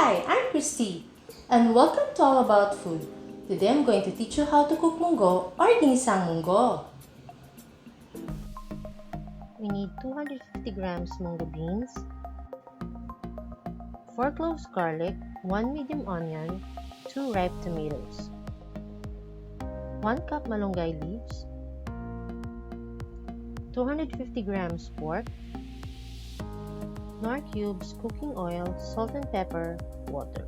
Hi, I'm Christie, and welcome to All About Food. Today I'm going to teach you how to cook munggo or ginisang monggo. We need 250 grams munggo beans, 4 cloves garlic, 1 medium onion, 2 ripe tomatoes, 1 cup malunggay leaves, 250 grams pork, nor cubes, cooking oil, salt and pepper, water.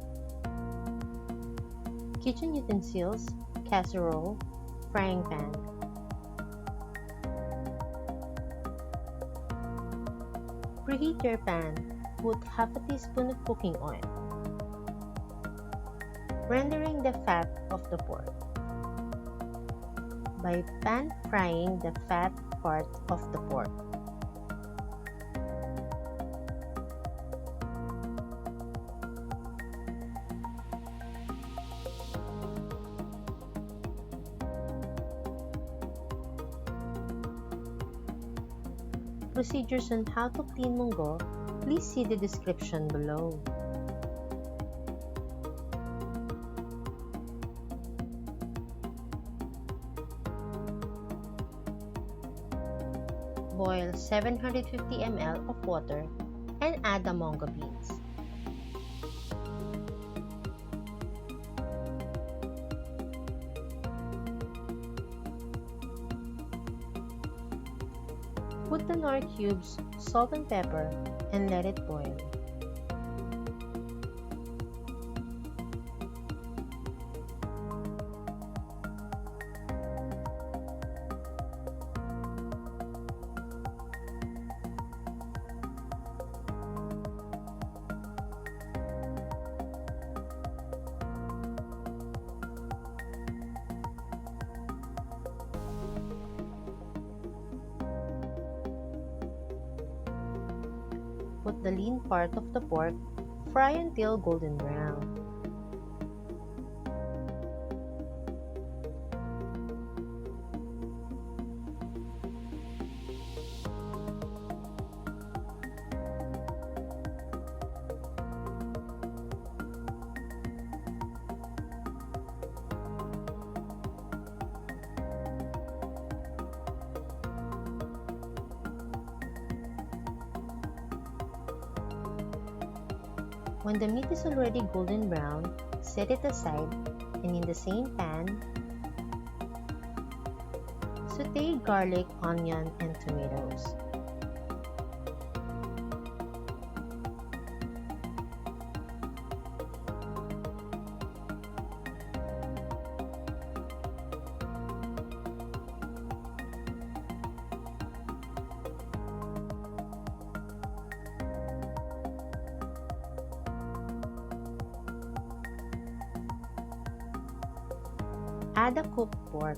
Kitchen utensils, casserole, frying pan. Preheat your pan. Put half a teaspoon of cooking oil. Rendering the fat of the pork. By pan frying the fat part of the pork. Procedures on how to clean munggo, please see the description below. Boil 750 ml of water and add the monggo beans. Put the nor cubes, salt and pepper, and let it boil. Put the lean part of the pork, fry until golden brown. When the meat is already golden brown, set it aside, and in the same pan, sauté garlic, onion, and tomatoes. Add the cooked pork.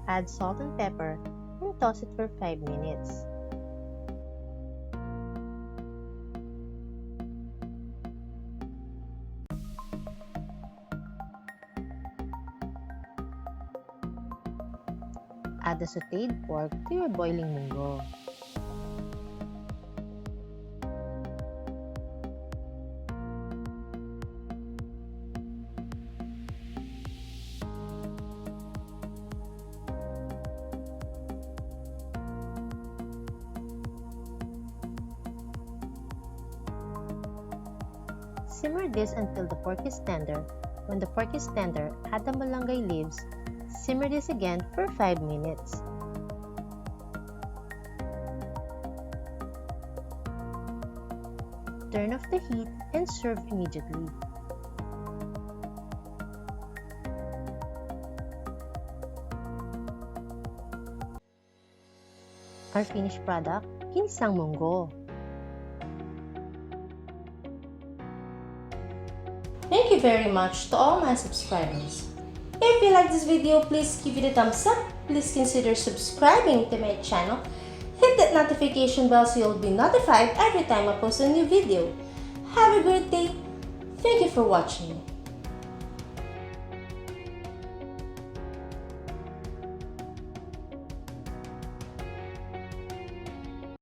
Add salt and pepper and toss it for 5 minutes. Add the sautéed pork to your boiling munggo. Simmer this until the pork is tender. When the pork is tender, add the malunggay leaves. Simmer this again for 5 minutes. Turn off the heat and serve immediately. Our finished product, Ginisang Monggo. Thank you very much to all my subscribers. If you like this video, please give it a thumbs up. Please consider subscribing to my channel. Hit that notification bell so you'll be notified every time I post a new video. Have a great day! Thank you for watching.